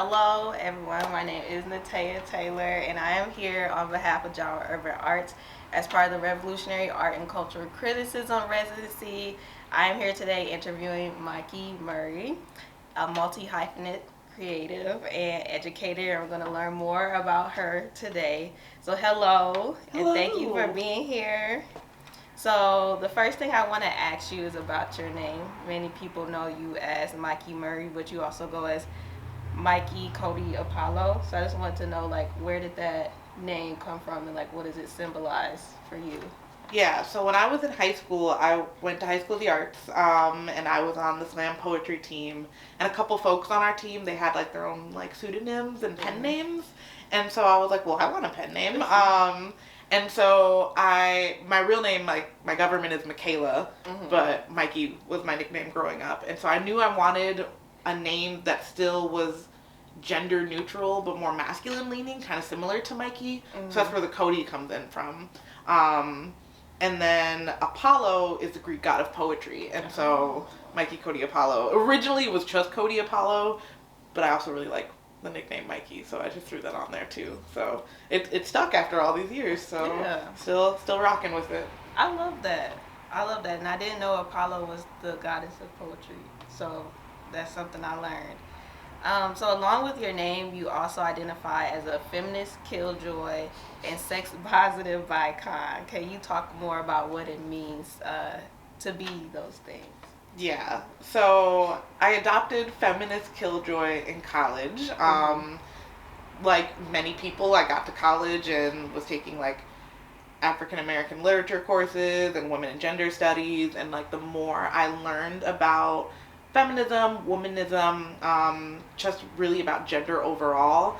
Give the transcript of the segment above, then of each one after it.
Hello everyone, my name is Natea Taylor and I am here on behalf of Genre Urban Arts as part of the Revolutionary Art and Cultural Criticism Residency. I am here today interviewing Mikey Murry, a multi-hyphenate creative and educator, and we're going to learn more about her today. So hello, and thank you for being here. So the first thing I want to ask you is about your name. Many people know you as Mikey Murry, but you also go as Mikey Cody Apollo. So I just wanted to know, like, where did that name come from, and like, what does it symbolize for you? Yeah, so when I was in high school, I went to High School of the Arts, and I was on the slam poetry team. And a couple folks on our team, they had like their own like pseudonyms and pen names. And so I was like, well, I want a pen name. And so my real name, like my government is Michaela, but Mikey was my nickname growing up. And so I knew I wanted a name that still was gender neutral, but more masculine leaning, kind of similar to Mikey. So that's where the Cody comes in from. And then Apollo is the Greek god of poetry. And so Mikey Cody Apollo. Originally it was just Cody Apollo, but I also really like the nickname Mikey, so I just threw that on there too. So it stuck after all these years, so yeah. Still rocking with it. I love that. And I didn't know Apollo was the goddess of poetry. So that's something I learned. So along with your name, you also identify as a feminist, killjoy, and sex-positive icon. Can you talk more about what it means to be those things? Yeah. So I adopted feminist killjoy in college. Like many people, I got to college and was taking like African American literature courses and women and gender studies, and like the more I learned about feminism, womanism, just really about gender overall,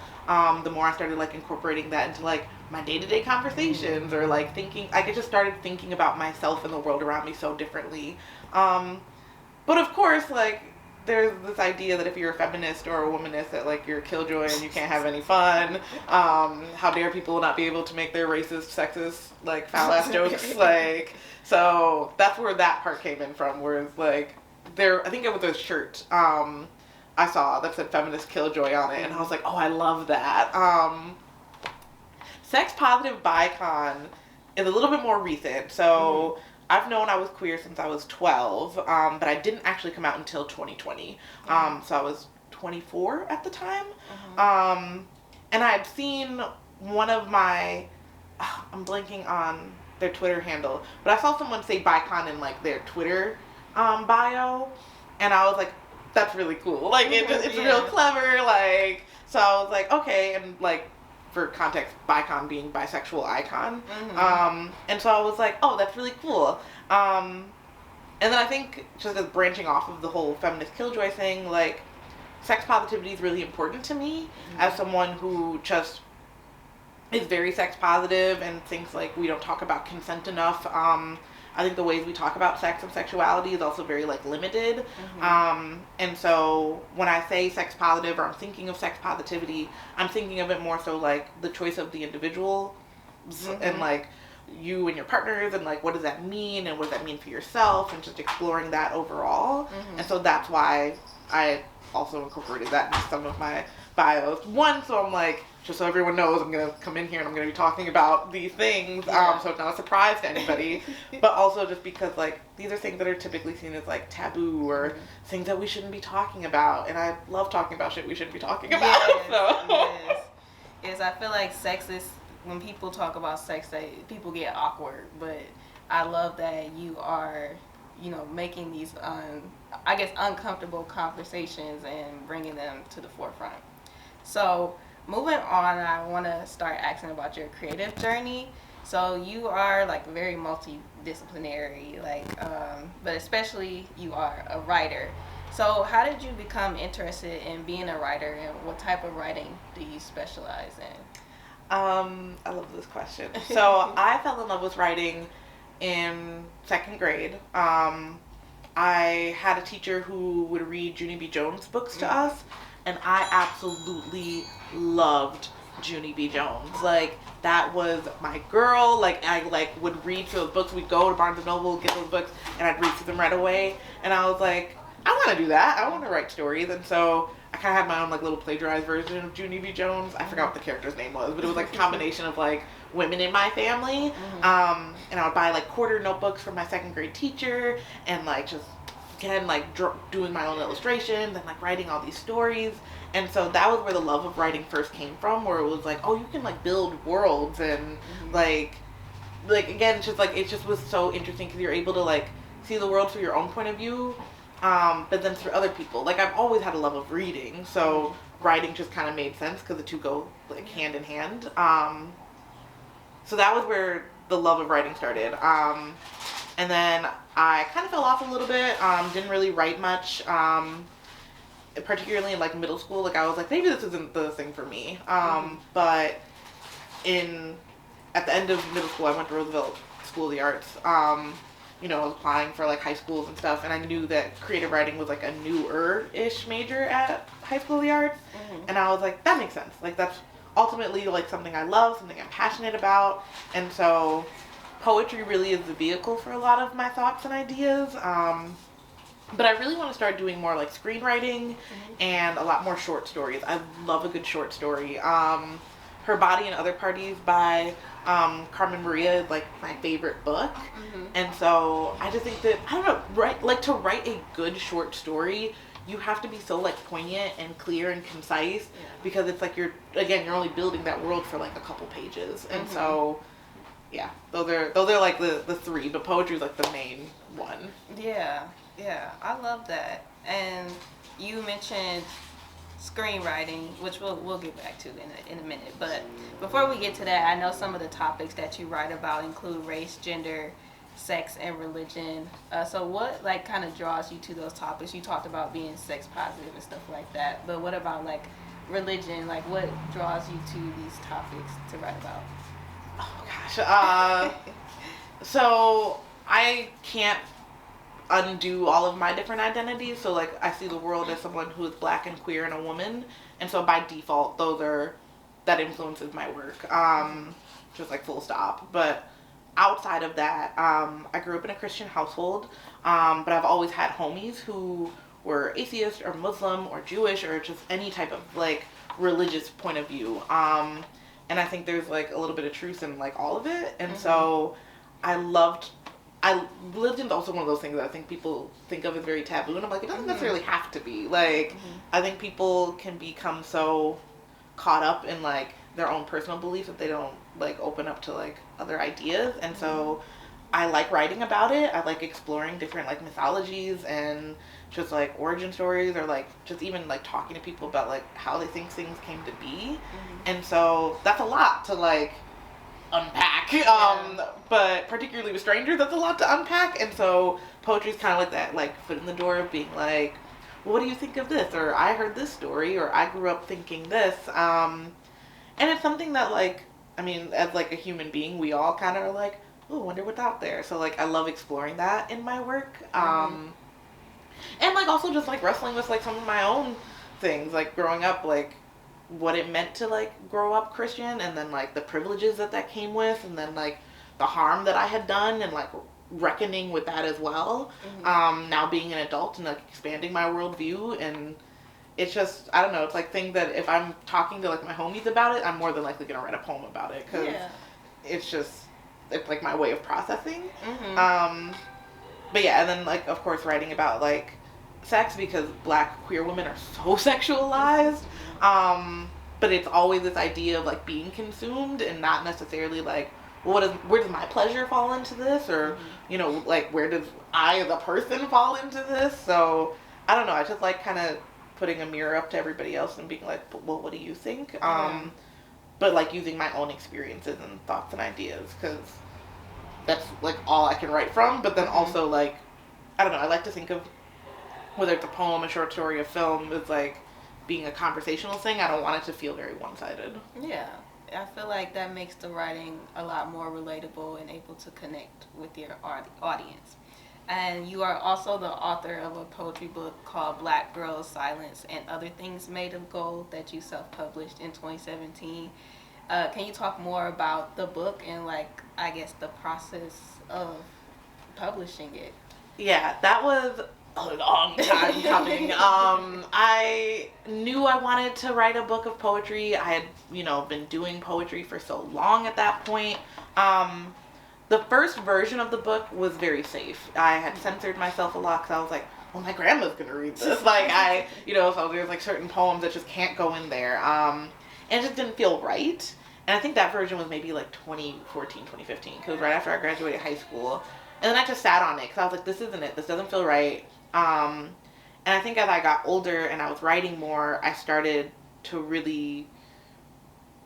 the more I started like incorporating that into like my day-to-day conversations, or like thinking, I just started thinking about myself and the world around me so differently. But of course, like, there's this idea that if you're a feminist or a womanist, that like you're a killjoy and you can't have any fun. How dare people not be able to make their racist, sexist, like foul ass jokes? Like, so that's where that part came in from. Whereas like I think it was a shirt I saw that said feminist killjoy on it, and I was like, oh, I love that. Sex positive bicon is a little bit more recent. So I've known I was queer since I was 12, but I didn't actually come out until 2020. So I was 24 at the time. And I had seen one of my, I'm blanking on their Twitter handle, but I saw someone say bicon in like their Twitter bio, and I was like, that's really cool. Like it's real clever. Like, so I was like, okay, and like, for context, bicon being bisexual icon. And so I was like, oh, that's really cool. And then I think just as branching off of the whole feminist killjoy thing, like sex positivity is really important to me as someone who just is very sex positive and thinks like we don't talk about consent enough. I think the ways we talk about sex and sexuality is also very like limited. And so when I say sex positive, or I'm thinking of sex positivity, I'm thinking of it more so like the choice of the individual and like you and your partners, and like what does that mean, and what does that mean for yourself, and just exploring that overall. And so that's why I also incorporated that into some of my bios. One, so I'm like, just so everyone knows, I'm going to come in here and I'm going to be talking about these things, so it's not a surprise to anybody. But also just because, like, these are things that are typically seen as, like, taboo, or things that we shouldn't be talking about. And I love talking about shit we shouldn't be talking about. Yes, I feel like sex is, when people talk about sex, people get awkward. But I love that you are, you know, making these, I guess, uncomfortable conversations and bringing them to the forefront. So moving on, I want to start asking about your creative journey. So you are like very multidisciplinary, like, but especially you are a writer. So how did you become interested in being a writer, and what type of writing do you specialize in? I love this question. So I fell in love with writing in second grade. I had a teacher who would read Junie B. Jones books to us, and I absolutely loved Junie B. Jones. Like, that was my girl. Like, I like would read through those books. We'd go to Barnes & Noble, get those books, and I'd read through them right away. And I was like, I want to do that. I want to write stories. And so I kind of had my own like little plagiarized version of Junie B. Jones. I forgot what the character's name was, but it was like a combination of like women in my family. And I would buy like quarter notebooks from my second grade teacher, and like just again like doing my own illustrations and like writing all these stories. And so that was where the love of writing first came from, where it was like, oh, you can like build worlds and like again, it's just like it just was so interesting because you're able to like see the world through your own point of view, but then through other people. Like I've always had a love of reading, so writing just kind of made sense because the two go like hand in hand. So that was where the love of writing started. And then I kind of fell off a little bit. Didn't really write much. Particularly in like middle school, like I was like, maybe this isn't the thing for me. But at the end of middle school, I went to Roosevelt School of the Arts. You know, I was applying for like high schools and stuff, and I knew that creative writing was like a newer-ish major at High School of the Arts, and I was like, that makes sense. Like that's ultimately like something I love, something I'm passionate about, and so poetry really is the vehicle for a lot of my thoughts and ideas. But I really want to start doing more like screenwriting and a lot more short stories. I love a good short story. Her Body and Other Parties by Carmen Maria is like my favorite book. And so I just think that, I don't know, to write a good short story, you have to be so like poignant and clear and concise, because it's like you're only building that world for like a couple pages. And so yeah, those are like the three, but poetry is like the main one. Yeah, I love that. And you mentioned screenwriting, which we'll get back to in a minute. But before we get to that, I know some of the topics that you write about include race, gender, sex, and religion. So what like kind of draws you to those topics? You talked about being sex positive and stuff like that, but what about like religion? Like what draws you to these topics to write about? Oh gosh. So I can't undo all of my different identities. So like I see the world as someone who is black and queer and a woman, and so by default that influences my work. Just like full stop. But outside of that, I grew up in a Christian household, but I've always had homies who were atheist or Muslim or Jewish or just any type of like religious point of view. And I think there's like a little bit of truth in like all of it. And so religion's also one of those things that I think people think of as very taboo, and I'm like, it doesn't necessarily have to be. Like, I think people can become so caught up in like their own personal beliefs that they don't like open up to like other ideas. And so I like writing about it. I like exploring different like mythologies and just like origin stories, or like just even like talking to people about like how they think things came to be. And so that's a lot to like unpack. But particularly with strangers, that's a lot to unpack. And so poetry is kind of like that like foot in the door of being like, well, what do you think of this, or I heard this story, or I grew up thinking this. And it's something that like, I mean, as like a human being, we all kind of are like, oh, wonder what's out there. So like I love exploring that in my work. And like also just like wrestling with like some of my own things, like growing up, like what it meant to like grow up Christian, and then like the privileges that came with, and then like the harm that I had done, and like reckoning with that as well. Now being an adult and like expanding my worldview, and it's just, I don't know, it's like things that if I'm talking to like my homies about it, I'm more than likely gonna write a poem about it, because it's like my way of processing. But yeah, and then like of course writing about like sex, because black queer women are so sexualized. But it's always this idea of like being consumed, and not necessarily like, where does my pleasure fall into this, or you know, like where does I as a person fall into this? So I don't know, I just like kind of putting a mirror up to everybody else and being like, well, what do you think? But like using my own experiences and thoughts and ideas, because that's like all I can write from. But then also like, I don't know, I like to think of whether it's a poem, a short story, a film, it's like being a conversational thing. I don't want it to feel very one-sided. Yeah, I feel like that makes the writing a lot more relatable and able to connect with your audience. And you are also the author of a poetry book called Black Girls, Silence, and Other Things Made of Gold that you self-published in 2017. Can you talk more about the book and like, I guess, the process of publishing it? Yeah, that was a long time coming. I knew I wanted to write a book of poetry. I had, been doing poetry for so long at that point. The first version of the book was very safe. I had censored myself a lot because I was like, well, my grandma's going to read this. So there's like certain poems that just can't go in there. And it just didn't feel right. And I think that version was maybe like 2014, 2015, because right after I graduated high school. And then I just sat on it because I was like, this isn't it. This doesn't feel right. And I think as I got older and I was writing more, I started to really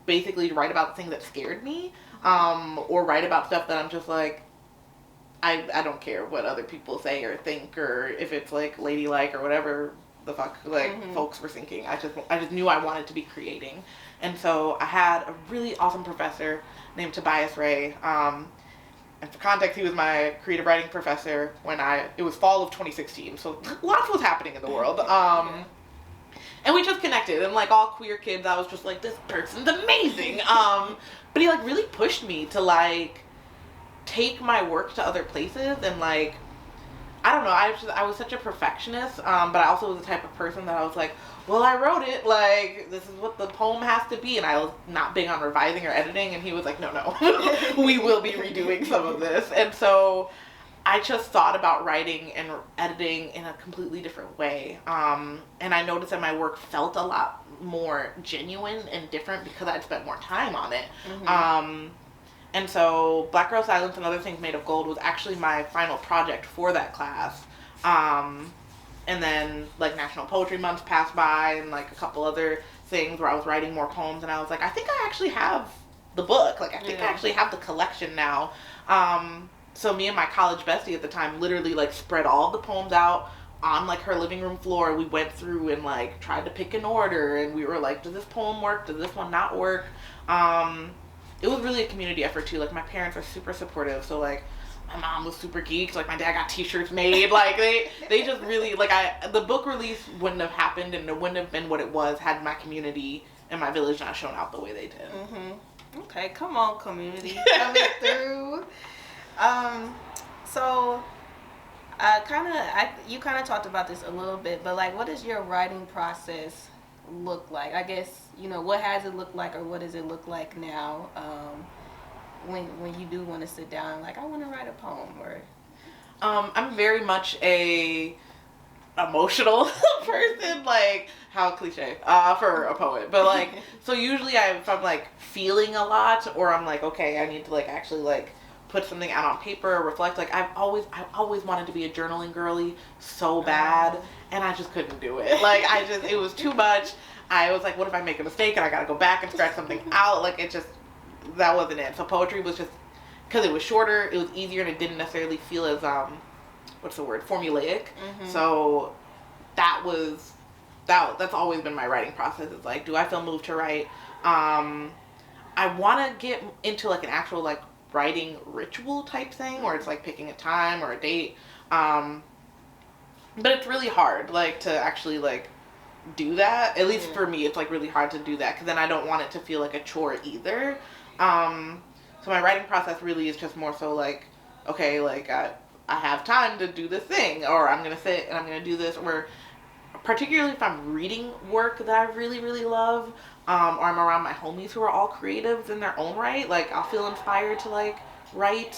basically write about the things that scared me, or write about stuff that I'm just like, I don't care what other people say or think, or if it's like ladylike or whatever the fuck folks were thinking. I just knew I wanted to be creating. And so I had a really awesome professor named Tobias Ray. And for context, he was my creative writing professor when it was fall of 2016. So lots was happening in the world. And we just connected, and like all queer kids, I was just like, this person's amazing. But he like really pushed me to like take my work to other places, and like, I don't know, I was such a perfectionist, but I also was the type of person that I was like, well, I wrote it, like, this is what the poem has to be, and I was not big on revising or editing, and he was like, no, we will be redoing some of this. And so I just thought about writing and editing in a completely different way, and I noticed that my work felt a lot more genuine and different because I'd spent more time on it. And so Black Girl Silence and Other Things Made of Gold was actually my final project for that class. And then like National Poetry Month passed by, and like a couple other things where I was writing more poems, and I was like, I think I actually have the book. Like, I think I actually have the collection now. So me and my college bestie at the time literally like spread all the poems out on like her living room floor. We went through and like tried to pick an order, and we were like, does this poem work? Does this one not work? It was really a community effort too. Like, my parents are super supportive, so like my mom was super geeked. Like, my dad got t-shirts made. Like, they just really, like, the book release wouldn't have happened, and it wouldn't have been what it was had my community and my village not shown out the way they did. Okay, come on, community, coming through. So you kind of talked about this a little bit, but like, what does your writing process look like? I guess, what has it looked like, or what does it look like now, when you do want to sit down and like, I want to write a poem? Or I'm very much a emotional person, like, how cliche for a poet, but like, so usually if I'm like feeling a lot, or I'm like, okay, I need to like actually like put something out on paper or reflect, like, I've always wanted to be a journaling girly so bad, and I just couldn't do it. Like, it was too much. I was like, what if I make a mistake and I gotta go back and scratch something out? Like, that wasn't it. So poetry was just, because it was shorter, it was easier, and it didn't necessarily feel as, formulaic. So that's always been my writing process. It's like, do I feel moved to write? I want to get into like an actual like writing ritual type thing, where it's like picking a time or a date. But it's really hard, like, to actually like do that. At least for me, it's like really hard to do that, because then I don't want it to feel like a chore either. So my writing process really is just more so like, okay, like I have time to do this thing, or I'm gonna sit and I'm gonna do this, or particularly if I'm reading work that I really, really love, or I'm around my homies who are all creatives in their own right, like, I'll feel inspired to like write.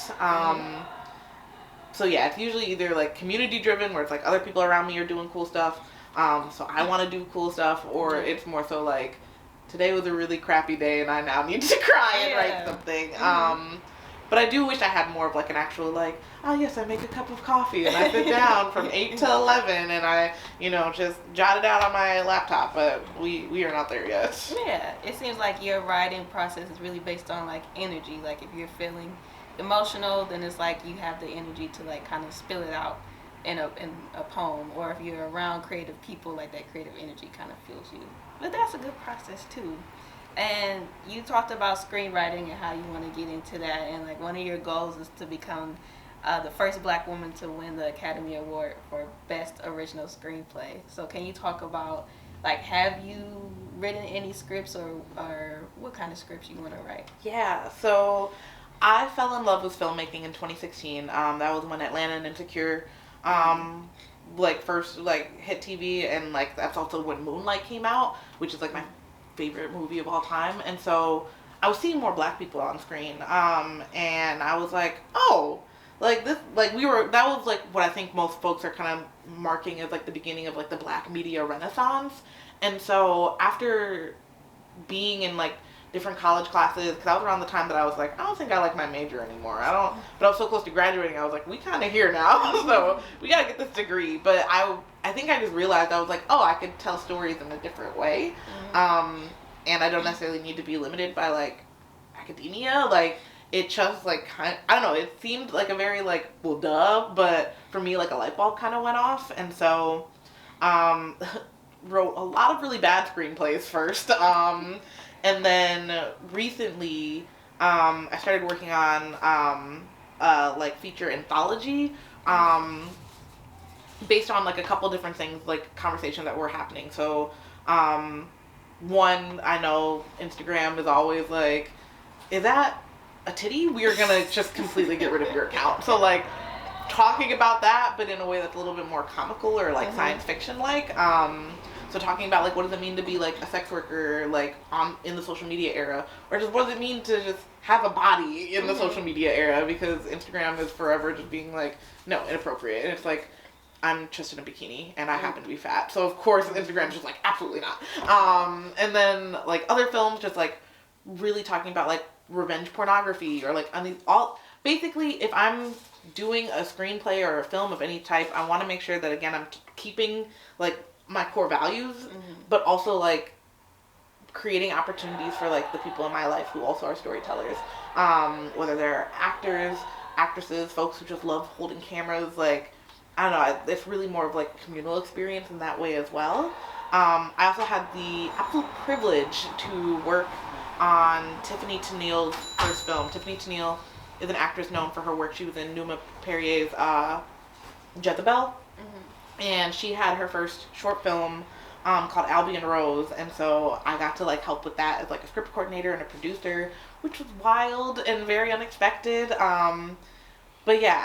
So yeah, it's usually either like community driven, where it's like other people around me are doing cool stuff, so I want to do cool stuff, or it's more so like, today was a really crappy day and I now need to cry and write something. But I do wish I had more of like an actual like, oh yes, I make a cup of coffee and I sit down from 8 to 11 and I, just jot it out on my laptop, but we are not there yet. Yeah, it seems like your writing process is really based on like energy. Like, if you're feeling emotional, then it's like you have the energy to like kind of spill it out in a poem, or if you're around creative people, like that creative energy kind of fuels you. But that's a good process too. And you talked about screenwriting and how you want to get into that, and like one of your goals is to become the first Black woman to win the Academy Award for Best Original Screenplay. So can you talk about, like, have you written any scripts, or what kind of scripts you want to write? Yeah, so I fell in love with filmmaking in 2016. That was when Atlanta and Insecure like first like hit TV, and like that's also when Moonlight came out, which is like my favorite movie of all time. And so I was seeing more black people on screen, and I was like, oh, like this, like that was like what I think most folks are kind of marking as like the beginning of like the black media renaissance. And so after being in like different college classes, because that was around the time that I was like, I don't think I like my major anymore. But I was so close to graduating, I was like, we kind of here now, so we gotta get this degree. But I think I just realized, I was like, oh, I could tell stories in a different way. And I don't necessarily need to be limited by like academia. Like it just like I don't know, it seemed like a very like, well, duh, but for me like a light bulb kind of went off. And so wrote a lot of really bad screenplays first. And then recently, I started working on like feature anthology, based on like a couple different things, like conversations that were happening. So, one, I know Instagram is always like, is that a titty? We are gonna just completely get rid of your account. So like, talking about that, but in a way that's a little bit more comical or like science fiction like. So talking about like, what does it mean to be like a sex worker like in the social media era, or just what does it mean to just have a body in the social media era, because Instagram is forever just being like, no, inappropriate. And it's like, I'm just in a bikini and I happen to be fat, so of course Instagram's just like, absolutely not. And then like other films just like really talking about like revenge pornography, or like basically if I'm doing a screenplay or a film of any type, I want to make sure that again I'm keeping like my core values, but also like creating opportunities for like the people in my life who also are storytellers, whether they're actors, actresses, folks who just love holding cameras. Like I don't know, it's really more of like communal experience in that way as well. I also had the absolute privilege to work on Tiffany Tennille's first film. Tiffany Tennille is an actress known for her work. She was in Numa Perrier's Jezebel. And she had her first short film called Albion Rose, and so I got to like help with that as like a script coordinator and a producer, which was wild and very unexpected. But yeah,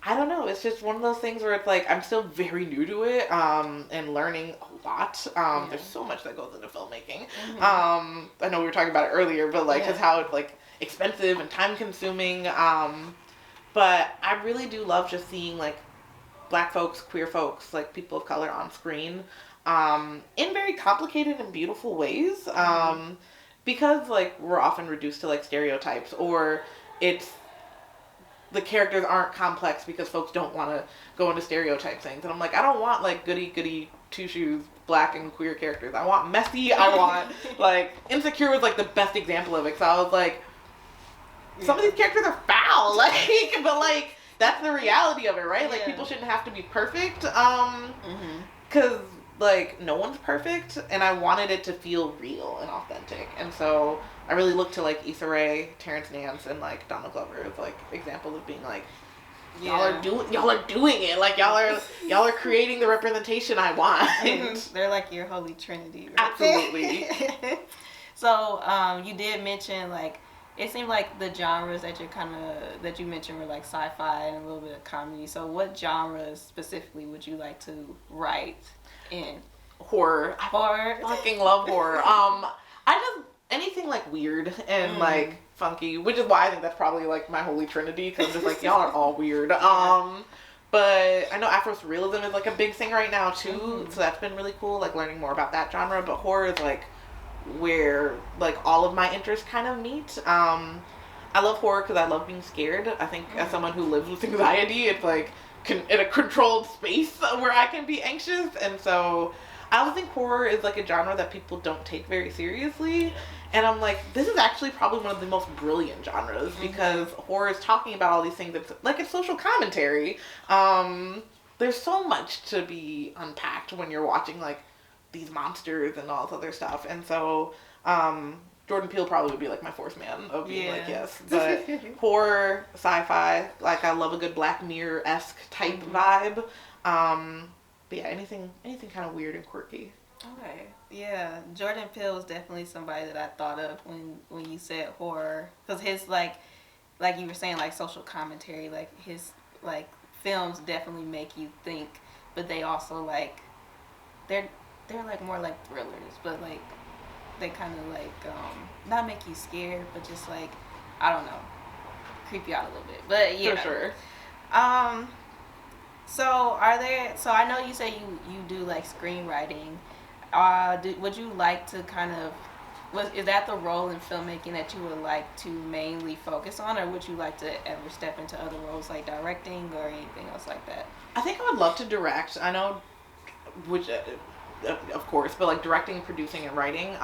I don't know, it's just one of those things where it's like I'm still very new to it, and learning a lot. There's so much that goes into filmmaking. I know we were talking about it earlier, but like just how it's like expensive and time consuming. But I really do love just seeing like Black folks, queer folks, like people of color on screen, in very complicated and beautiful ways, because like we're often reduced to like stereotypes, or it's the characters aren't complex because folks don't want to go into stereotype things. And I'm like, I don't want like goody two shoes Black and queer characters. I want messy. I want like Insecure was like the best example of it, because I was like, some of these characters are foul, like, but like that's the reality of it, right? Like people shouldn't have to be perfect, because like no one's perfect, and I wanted it to feel real and authentic. And so I really looked to like Issa Rae, Terrence Nance, and like Donald Glover as like examples of being like, y'all are doing it, like y'all are creating the representation I want. They're like your holy trinity, right? Absolutely. So you did mention like, it seemed like the genres that you mentioned were like sci-fi and a little bit of comedy. So what genres specifically would you like to write in? Horror. I fucking love horror. Anything like weird and like funky, which is why I think that's probably like my holy trinity, because I'm just like, y'all are all weird. But I know Afro-surrealism is like a big thing right now too, so that's been really cool, like learning more about that genre. But horror is like where like all of my interests kind of meet. I love horror because I love being scared. I think as someone who lives with anxiety, it's like in a controlled space where I can be anxious. And so I also think horror is like a genre that people don't take very seriously. And I'm like, this is actually probably one of the most brilliant genres, because horror is talking about all these things that's like a social commentary. There's so much to be unpacked when you're watching like these monsters and all this other stuff. And so Jordan Peele probably would be like my fourth man of being like, yes. But horror, sci-fi, like I love a good Black Mirror-esque type vibe. But yeah, anything kind of weird and quirky. Okay. Yeah, Jordan Peele was definitely somebody that I thought of when you said horror, because his like you were saying, like social commentary, like his like films definitely make you think but they also like they're like more like thrillers, but like they kind of like not make you scared, but just like I don't know, creep you out a little bit. But yeah, for sure. So I know you say you do like screenwriting. Would you like to kind of is that the role in filmmaking that you would like to mainly focus on, or would you like to ever step into other roles like directing or anything else like that? I think I would love to direct. I know, which of course, but like directing, producing, and writing.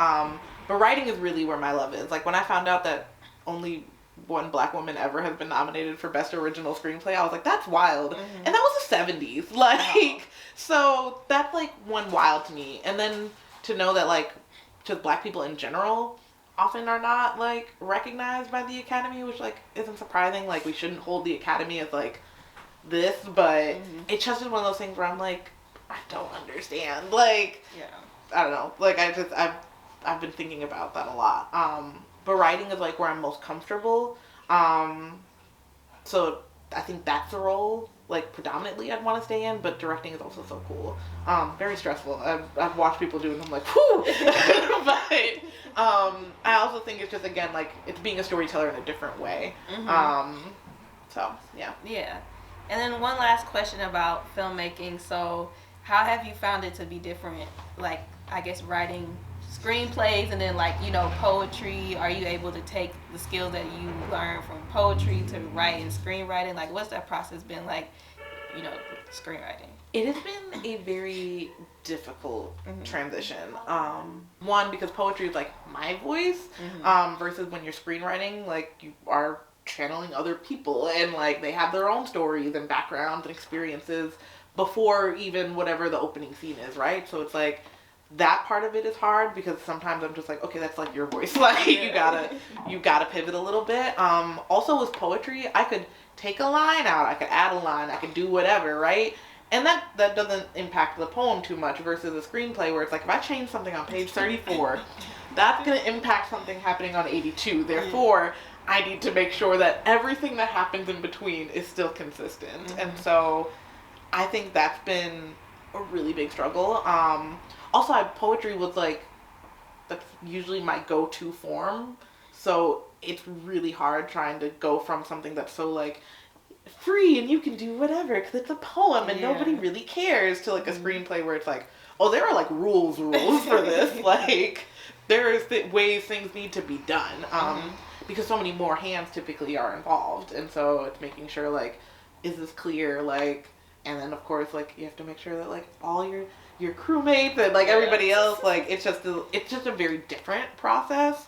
But writing is really where my love is. Like when I found out that only one Black woman ever has been nominated for Best Original Screenplay, I was like, that's wild. And that was the 70s. Like, so that's like one wild to me. And then to know that like just Black people in general often are not like recognized by the Academy, which like isn't surprising. Like we shouldn't hold the Academy as like this, but it's just one of those things where I'm like, I don't understand. Like, I don't know. Like I've been thinking about that a lot. But writing is like where I'm most comfortable. So I think that's the role like predominantly I'd want to stay in, but directing is also so cool. Very stressful. I've watched people do it and I'm like, whew. But I also think it's just again like it's being a storyteller in a different way. So yeah. Yeah. And then one last question about filmmaking. So how have you found it to be different? Like I guess writing screenplays and then like poetry. Are you able to take the skills that you learned from poetry to write and screenwriting? Like what's that process been like, screenwriting? It has been a very difficult transition. One, because poetry is like my voice, versus when you're screenwriting, like you are channeling other people and like they have their own stories and backgrounds and experiences before even whatever the opening scene is, right? So it's like that part of it is hard because sometimes I'm just like, okay, that's like your voice. Like you gotta pivot a little bit. Also with poetry, I could take a line out, I could add a line, I could do whatever, right? And that doesn't impact the poem too much versus a screenplay where it's like if I change something on page 34, that's gonna impact something happening on 82. Therefore, I need to make sure that everything that happens in between is still consistent. And so I think that's been a really big struggle. Also, poetry was like, that's usually my go-to form. So it's really hard trying to go from something that's so like free and you can do whatever because it's a poem and nobody really cares to like a screenplay where it's like, oh, there are like rules for this. Like there is ways things need to be done. Because so many more hands typically are involved. And so it's making sure like, is this clear? Like, and then of course like you have to make sure that like all your crewmates and like everybody else, like it's just a very different process.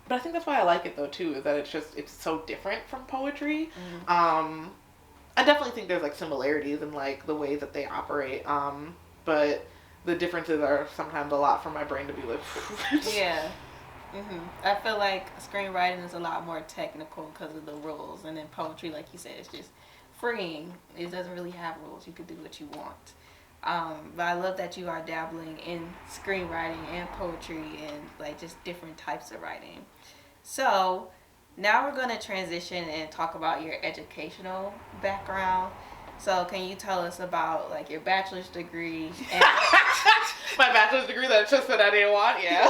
But I think that's why I like it though too, is that it's so different from poetry. I definitely think there's like similarities in like the way that they operate. But the differences are sometimes a lot for my brain to be like. I feel like screenwriting is a lot more technical because of the rules, and then poetry, like you said, is just freeing. It doesn't really have rules. You can do what you want. But I love that you are dabbling in screenwriting and poetry and like just different types of writing. So now we're going to transition and talk about your educational background. So can you tell us about like your bachelor's degree? And my bachelor's degree that just that I didn't want, and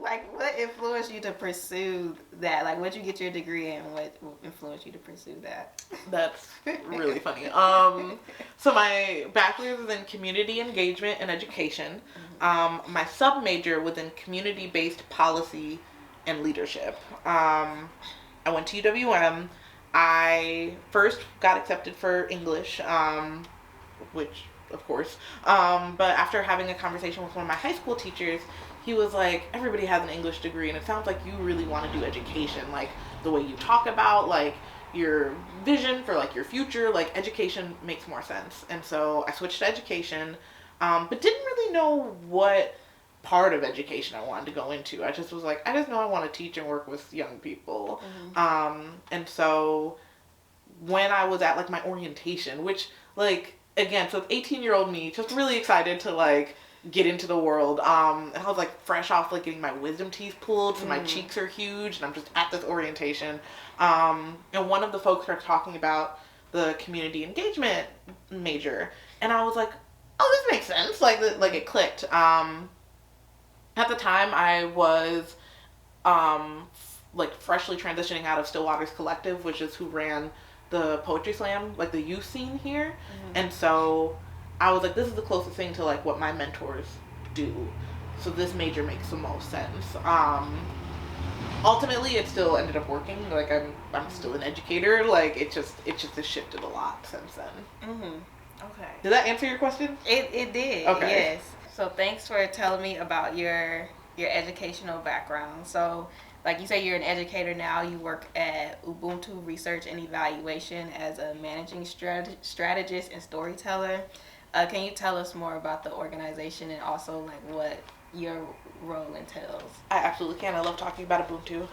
like what influenced you to pursue that? Like what'd you get your degree in? What influenced you to pursue that? That's really funny. So my bachelor's is in community engagement and education. My sub-major was in community-based policy and leadership. I went to UWM. I first got accepted for English, which of course, but after having a conversation with one of my high school teachers, he was like, everybody has an English degree and it sounds like you really want to do education, like the way you talk about like your vision for like your future, like education makes more sense. And so I switched to education, but didn't really know what part of education I wanted to go into. I just was like, I just know I want to teach and work with young people. And so when I was at like my orientation, which like, again, so 18-year-old me, just really excited to like get into the world. And I was like fresh off like getting my wisdom teeth pulled, so my cheeks are huge, and I'm just at this orientation. And one of the folks were talking about the community engagement major. And I was like, oh, this makes sense. Like it clicked. At the time, I was like freshly transitioning out of Stillwater's Collective, which is who ran the poetry slam, like the youth scene here. And so I was like, this is the closest thing to like what my mentors do. So this major makes the most sense. Ultimately, it still ended up working. Like I'm still an educator. Like it just has shifted a lot since then. Okay. Did that answer your question? It did. Okay. Yes. So thanks for telling me about your educational background. So, like you say, you're an educator now. You work at Ubuntu Research and Evaluation as a managing strategist and storyteller. Can you tell us more about the organization and also like what your role entails? I absolutely can. I love talking about Ubuntu.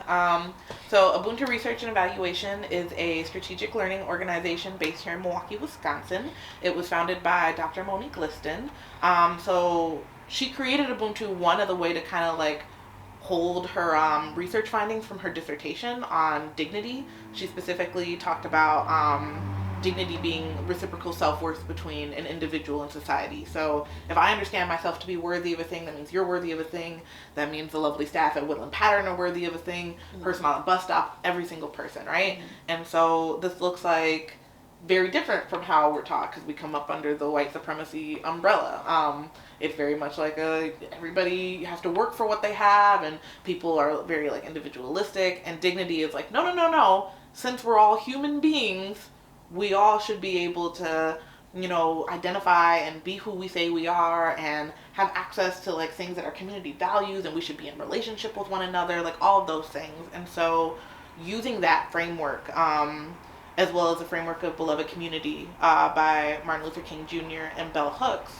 So Ubuntu Research and Evaluation is a strategic learning organization based here in Milwaukee, Wisconsin. It was founded by Dr. Monique Liston. So she created Ubuntu, one of the way to kind of like hold her research findings from her dissertation on dignity. She specifically talked about dignity being reciprocal self-worth between an individual and society. So if I understand myself to be worthy of a thing, that means you're worthy of a thing. That means the lovely staff at Woodland Pattern are worthy of a thing. Person on a bus stop, every single person, right? And so this looks like very different from how we're taught, because we come up under the white supremacy umbrella. It's very much like everybody has to work for what they have, and people are very like individualistic, and dignity is like, no. Since we're all human beings, we all should be able to, identify and be who we say we are and have access to like things that our community values, and we should be in relationship with one another, like all of those things. And so using that framework, as well as the framework of Beloved Community by Martin Luther King Jr. and Bell Hooks,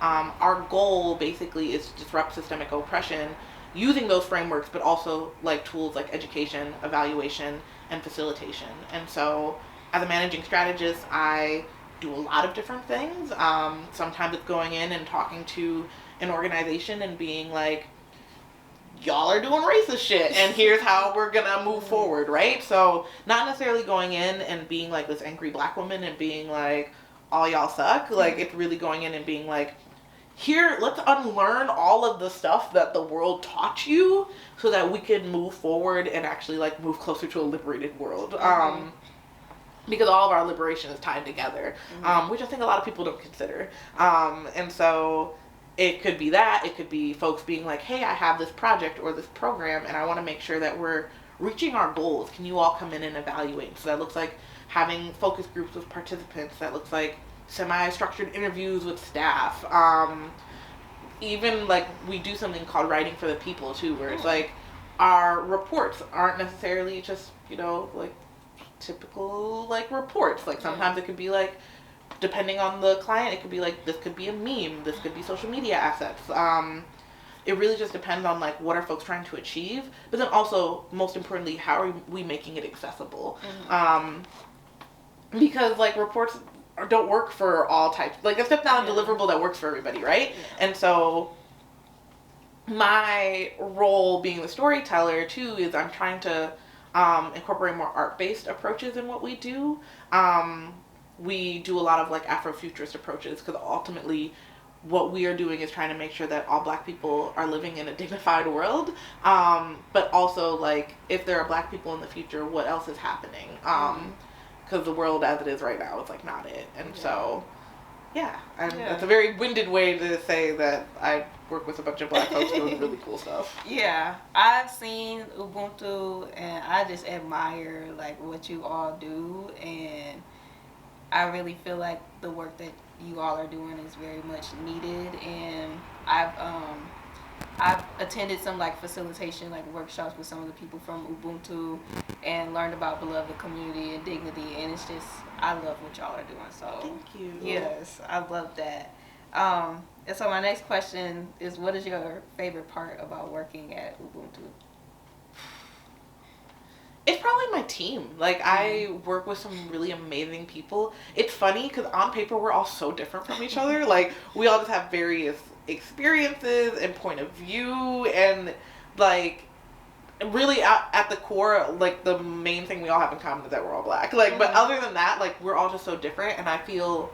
our goal basically is to disrupt systemic oppression using those frameworks, but also like tools like education, evaluation, and facilitation. And so as a managing strategist, I do a lot of different things. Sometimes it's going in and talking to an organization and being like, y'all are doing racist shit, and here's how we're gonna move forward, right? So not necessarily going in and being like this angry black woman and being like, all y'all suck. Like, it's really going in and being like, here, let's unlearn all of the stuff that the world taught you so that we can move forward and actually like move closer to a liberated world. Because all of our liberation is tied together, which I think a lot of people don't consider. And so it could be that. It could be folks being like, hey, I have this project or this program, and I want to make sure that we're reaching our goals. Can you all come in and evaluate? So that looks like having focus groups with participants. That looks like semi-structured interviews with staff. Even like we do something called Writing for the People too, where it's like our reports aren't necessarily just, like typical like reports. Like sometimes it could be like, depending on the client, it could be like, this could be a meme, this could be social media assets. It really just depends on like what are folks trying to achieve, but then also most importantly, how are we making it accessible? Because like reports don't work for all types. Like it's just not a deliverable that works for everybody, right? And so my role being the storyteller too is I'm trying to incorporate more art-based approaches in what we do. We do a lot of like Afrofuturist approaches, because ultimately what we are doing is trying to make sure that all black people are living in a dignified world. But also like, if there are black people in the future, what else is happening? Because the world as it is right now is like not it. And so that's a very winded way to say that I work with a bunch of black folks doing really cool stuff. Yeah, I've seen Ubuntu and I just admire like what you all do, and I really feel like the work that you all are doing is very much needed. And I've attended some like facilitation like workshops with some of the people from Ubuntu and learned about Beloved Community and dignity, and it's just, I love what y'all are doing. So thank you. Yes, I love that. And so my next question is, what is your favorite part about working at Ubuntu? It's probably my team. Like, I work with some really amazing people. It's funny because on paper we're all so different from each other. Like, we all just have various experiences and point of view, and like really at the core, like, the main thing we all have in common is that we're all black. Like, but other than that, like, we're all just so different, and I feel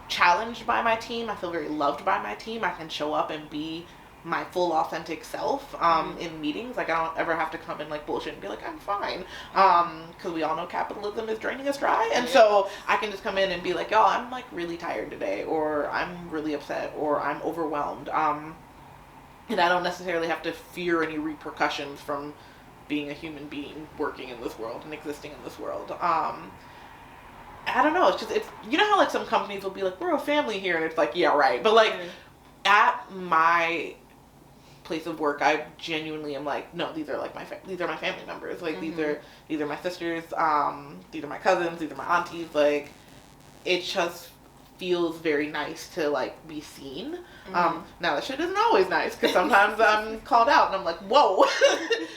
challenged by my team. I feel very loved by my team. I can show up and be my full authentic self in meetings. Like, I don't ever have to come in like bullshit and be like, I'm fine, because we all know capitalism is draining us dry, and so I can just come in and be like, yo, I'm like really tired today, or I'm really upset, or I'm overwhelmed, and I don't necessarily have to fear any repercussions from being a human being working in this world and existing in this world. I don't know, it's just, it's, you know how like some companies will be like, we're a family here, and it's like, yeah, right, but like at my place of work, I genuinely am like, no, these are like these are my family members, like these are my sisters, these are my cousins, these are my aunties, like it just feels very nice to like be seen. Now that shit isn't always nice, because sometimes I'm called out and I'm like, whoa,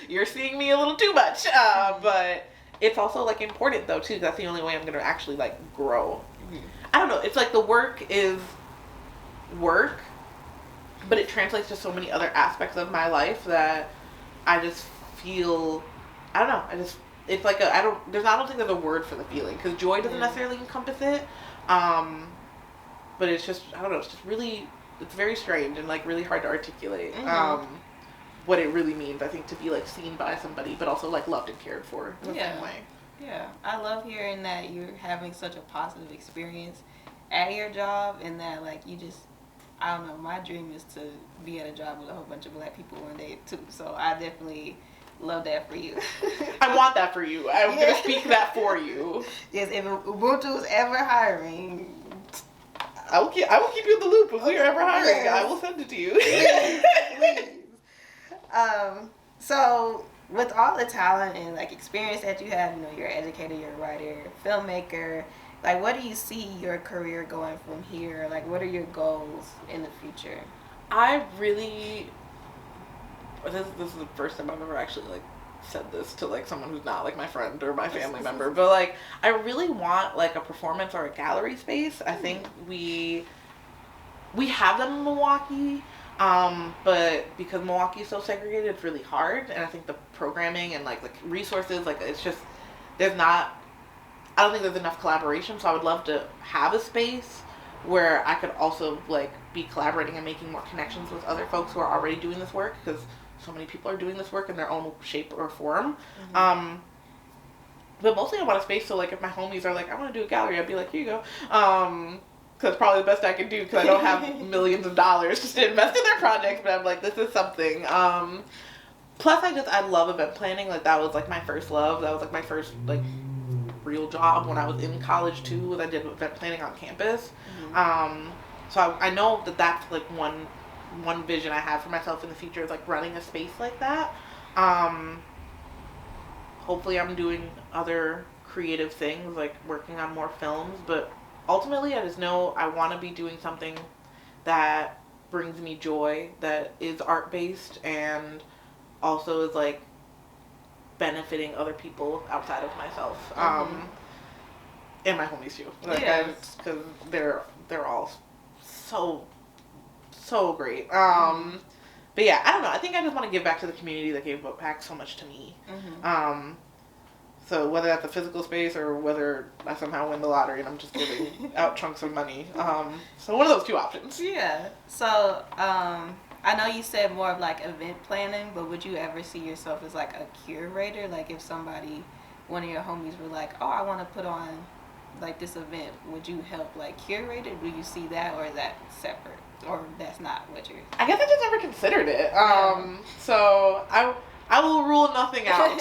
you're seeing me a little too much, but it's also like important though too, that's the only way I'm gonna actually like grow. I don't know, it's like the work is work, but it translates to so many other aspects of my life that I just feel, I don't know, it's like I don't think there's a word for the feeling, because joy doesn't necessarily encompass it, but it's just, I don't know, it's just really, it's very strange and like really hard to articulate what it really means, I think, to be like seen by somebody, but also like loved and cared for in the same way. Yeah, I love hearing that you're having such a positive experience at your job, and that like you just, I don't know, my dream is to be at a job with a whole bunch of black people one day too, so I definitely love that for you. I want that for you. I'm going to speak that for you. Yes, if Ubuntu is ever hiring, I will keep you in the loop. If we are ever hiring, I will send it to you. Please. So with all the talent and like experience that you have, you know, you're an educator, you're a writer, filmmaker, like what do you see your career going from here? Like what are your goals in the future? I really, this is the first time I've ever actually like said this to like someone who's not like my friend or my family member, but like I really want like a performance or a gallery space. I think we have them in Milwaukee, but because Milwaukee is so segregated, it's really hard, and I think the programming and like resources, like it's just, I don't think there's enough collaboration, so I would love to have a space where I could also like be collaborating and making more connections with other folks who are already doing this work, because so many people are doing this work in their own shape or form. But mostly I want a space so like if my homies are like, I want to do a gallery, I'd be like, here you go. Because probably the best I can do, because I don't have millions of dollars just to invest in their projects, but I'm like, this is something. Plus I love event planning. Like that was like my first love. That was like my first like real job when I was in college too, was I did event planning on campus. So I know that that's like one vision I have for myself in the future, is like running a space like that. Hopefully I'm doing other creative things, like working on more films, but ultimately I just know I want to be doing something that brings me joy, that is art-based, and also is like benefiting other people outside of myself, and my homies too, like because they're all so great. But yeah, I don't know, I think I just want to give back to the community that gave back so much to me. So whether that's a physical space or whether I somehow win the lottery and I'm just giving out chunks of money, so one of those two options. Yeah. So I know you said more of like event planning, but would you ever see yourself as like a curator? Like if somebody, one of your homies were like, oh, I want to put on like this event, would you help like curate it? Do you see that, or is that separate, or that's not what you're? I guess I just never considered it. So I will rule nothing out,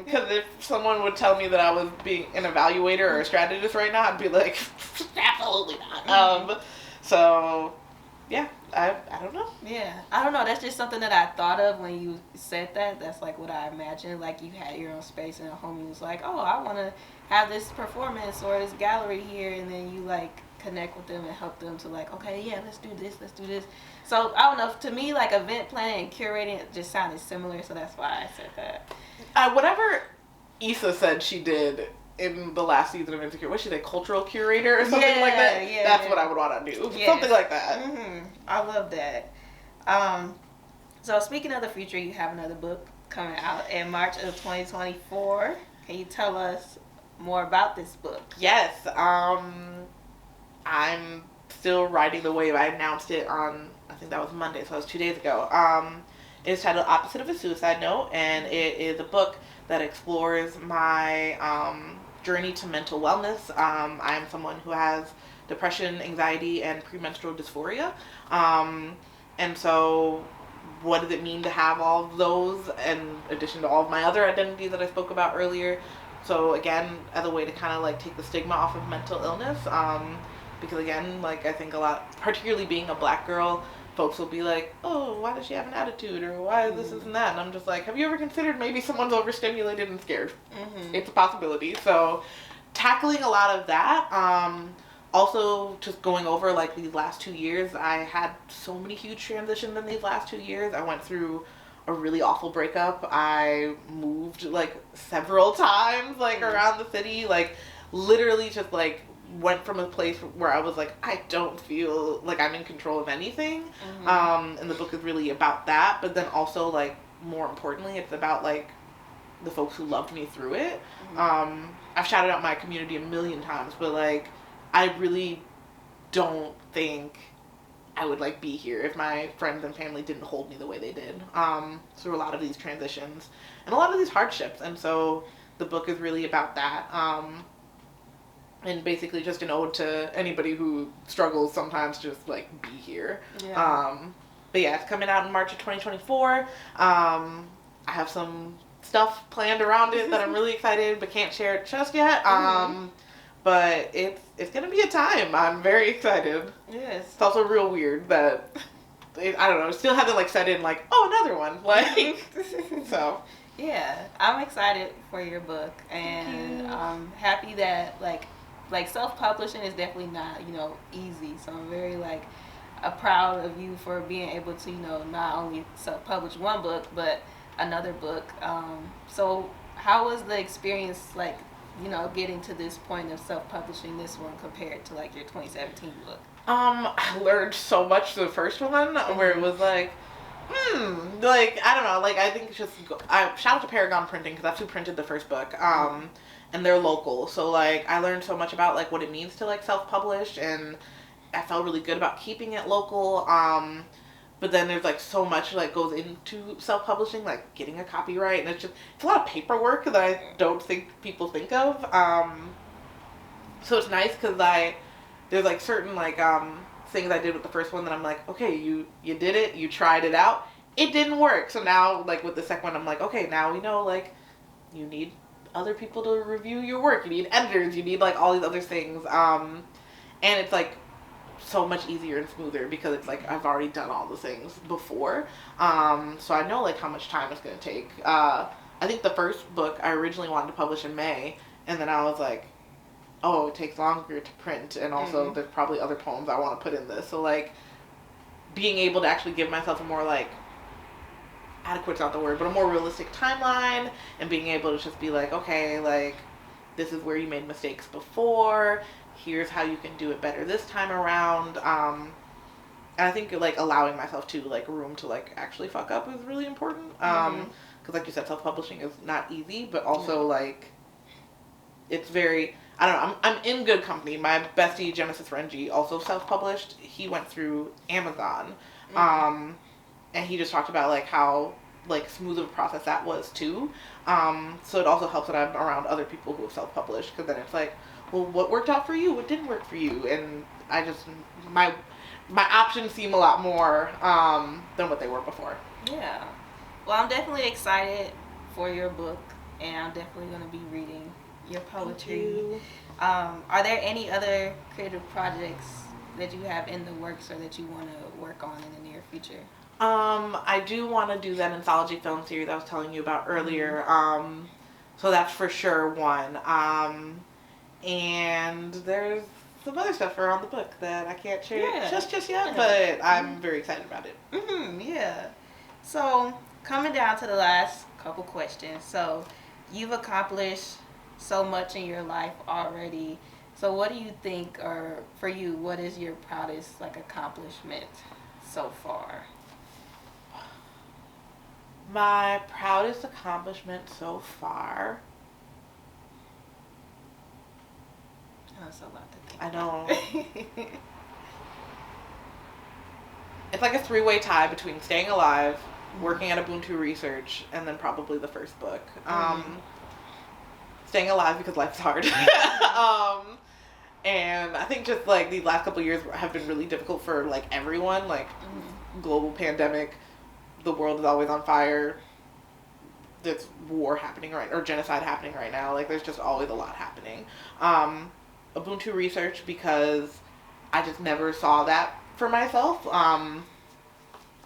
because if someone would tell me that I was being an evaluator or a strategist right now, I'd be like, absolutely not. So yeah, I don't know. Yeah, I don't know. That's just something that I thought of when you said that. That's like what I imagined. Like you had your own space and a homie was like, oh, I want to have this performance or this gallery here, and then you like connect with them and help them to like, okay, yeah, let's do this. So I don't know, to me like event planning and curating just sounded similar, so that's why I said that. Whatever Issa said she did in the last season of Insecure, what she say, cultural curator or something like that? Yeah, that's what I would want to do. Yes. Something like that. I love that. So speaking of the future, you have another book coming out in March of 2024. Can you tell us more about this book? Yes. I'm still riding the wave. I announced it on, I think that was Monday, so it was 2 days ago. It's titled Opposite of a Suicide Note, and it is a book that explores my journey to mental wellness. I'm someone who has depression, anxiety, and premenstrual dysphoria. And so what does it mean to have all of those in addition to all of my other identities that I spoke about earlier? So again, as a way to kind of like take the stigma off of mental illness. Because again, like I think a lot, particularly being a black girl, folks will be like, oh, why does she have an attitude? Or why is this and that? And I'm just like, have you ever considered maybe someone's overstimulated and scared? It's a possibility. So tackling a lot of that. Also just going over like these last 2 years, I had so many huge transitions in these last 2 years. I went through a really awful breakup. I moved like several times like around the city, like literally just like went from a place where I was like, I don't feel like I'm in control of anything. And the book is really about that, but then also like more importantly, it's about like the folks who loved me through it. I've shouted out my community a million times, but like I really don't think I would like be here if my friends and family didn't hold me the way they did through a lot of these transitions and a lot of these hardships. And so the book is really about that. And basically just an ode to anybody who struggles sometimes just like be here. But yeah, it's coming out in March of 2024. I have some stuff planned around it that I'm really excited but can't share it just yet. But it's gonna be a time. I'm very excited. Yes. It's also real weird that I don't know. Still haven't like set in like, oh, another one. Like so. Yeah, I'm excited for your book, and I'm happy that like self-publishing is definitely not easy. So I'm very like proud of you for being able to not only self-publish one book but another book. So how was the experience like getting to this point of self-publishing this one compared to like your 2017 book? I learned so much the first one where it was like, like I don't know, like I think it's just I shout out to Paragon Printing because that's who printed the first book, and they're local, so like I learned so much about like what it means to like self-publish, and I felt really good about keeping it local. But then there's like so much like goes into self-publishing, like getting a copyright, and it's a lot of paperwork that I don't think people think of. So it's nice because there's like certain like things I did with the first one that I'm like, okay, you did it, you tried it out, it didn't work. So now like with the second one, I'm like, okay, now we know like you need other people to review your work, you need editors, you need like all these other things, and it's like so much easier and smoother because it's like I've already done all the things before, so I know like how much time it's gonna take. I think the first book I originally wanted to publish in May, and then I was like, oh, it takes longer to print, and also there's probably other poems I want to put in this, so like being able to actually give myself a more like adequate's not the word, but a more realistic timeline, and being able to just be like, okay, like this is where you made mistakes before, here's how you can do it better this time around. And I think like allowing myself to like room to like actually fuck up is really important, because like you said, self-publishing is not easy, but also like it's very, I don't know, I'm in good company. My bestie Genesis Renji also self-published. He went through Amazon, and he just talked about like how like smooth of a process that was too. So it also helps that I'm around other people who have self-published, because then it's like, well, what worked out for you? What didn't work for you? And I just, my options seem a lot more than what they were before. Yeah. Well, I'm definitely excited for your book, and I'm definitely going to be reading your poetry. Thank you. Are there any other creative projects that you have in the works or that you want to work on in the near future? I do want to do that anthology film series I was telling you about earlier. So that's for sure one. And there's some other stuff around the book that I can't share just yet, but I'm very excited about it. Yeah. So coming down to the last couple questions. So you've accomplished so much in your life already. So what do you think, or for you, what is your proudest like accomplishment so far? My proudest accomplishment so far. That's a lot to think. I know. It's like a three-way tie between staying alive, working at Ubuntu Research, and then probably the first book. Staying alive because life's hard. And I think just like these last couple of years have been really difficult for like everyone. Like global pandemic, the world is always on fire. There's war happening or genocide happening right now. Like there's just always a lot happening. Ubuntu Research because I just never saw that for myself. I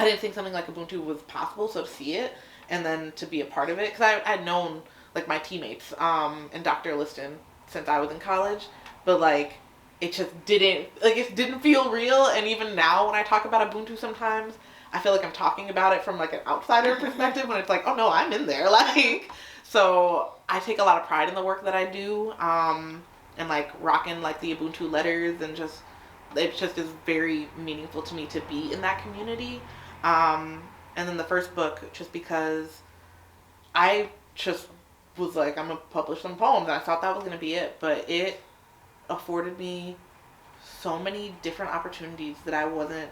didn't think something like Ubuntu was possible, so to see it and then to be a part of it, because I'd known like my teammates and Dr. Liston since I was in college, but like it didn't feel real. And even now when I talk about Ubuntu sometimes, I feel like I'm talking about it from like an outsider perspective when it's like, oh no, I'm in there. Like, so I take a lot of pride in the work that I do, and like rocking like the Ubuntu letters, and just it just is very meaningful to me to be in that community. And then the first book, just because I just was like, I'm gonna publish some poems, and I thought that was gonna be it, but it afforded me so many different opportunities that I wasn't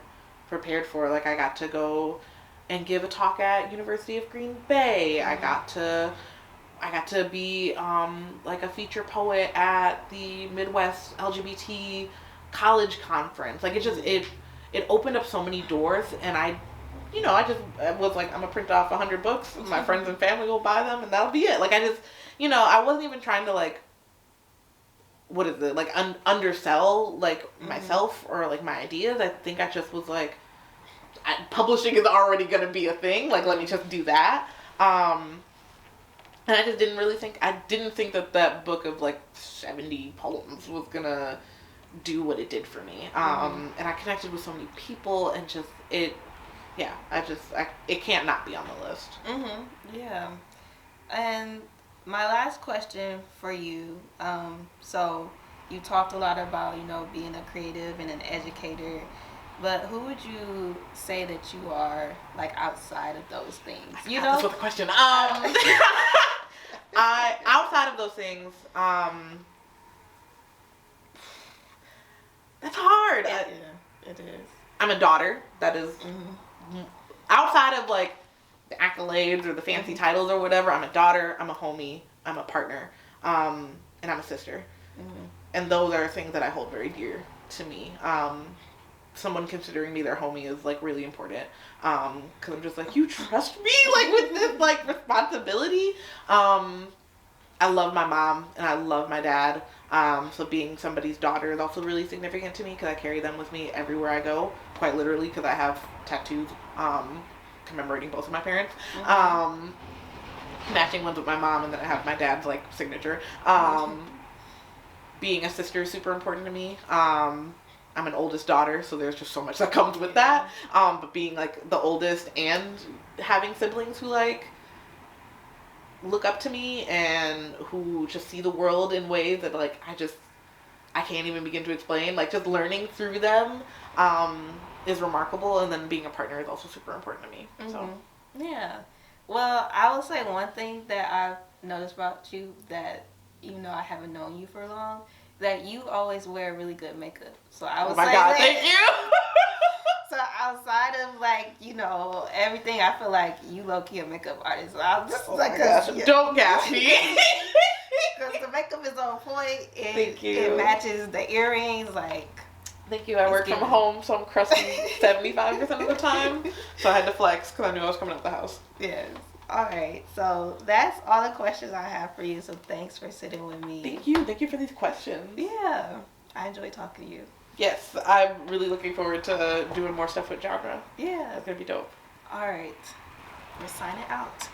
prepared for. Like I got to go and give a talk at University of Green Bay. I got to be like a feature poet at the Midwest LGBT college conference. Like it opened up so many doors, and I just was like, I'm gonna print off 100 books, and my friends and family will buy them, and that'll be it. Like I just, I wasn't even trying to like, what is it, like undersell like myself or like my ideas. I think I just was like, publishing is already gonna be a thing. Like let me just do that. And I just didn't think that book of like 70 poems was gonna do what it did for me. And I connected with so many people, and just it can't not be on the list. Yeah. And my last question for you, so you talked a lot about, being a creative and an educator, but who would you say that you are, like, outside of those things? That's what the question. Outside of those things, that's hard. Yeah, it is. I'm a daughter. That is outside of like the accolades or the fancy titles or whatever. I'm a daughter. I'm a homie. I'm a partner. And I'm a sister. And those are things that I hold very dear to me. Someone considering me their homie is like really important. Cause I'm just like, you trust me like with this like responsibility. I love my mom and I love my dad. So being somebody's daughter is also really significant to me, because I carry them with me everywhere I go, quite literally, because I have tattoos commemorating both of my parents. Matching ones with my mom, and then I have my dad's like signature. Being a sister is super important to me. I'm an oldest daughter, so there's just so much that comes with that. But being like the oldest and having siblings who like look up to me and who just see the world in ways that like I can't even begin to explain. Like just learning through them is remarkable, and then being a partner is also super important to me. So yeah. Well, I will say one thing that I've noticed about you, that even though I haven't known you for long, that you always wear really good makeup. So I was thank you. So outside of like, everything, I feel like you low-key a makeup artist. So I'm just don't gas me. Because the makeup is on point. Thank you. It matches the earrings. Like, thank you. I work from home, so I'm crusty 75% of the time. So I had to flex because I knew I was coming out the house. Yes. All right. So that's all the questions I have for you. So thanks for sitting with me. Thank you. Thank you for these questions. Yeah. I enjoy talking to you. Yes. I'm really looking forward to doing more stuff with genre. Yeah. It's going to be dope. All right. We're signing out.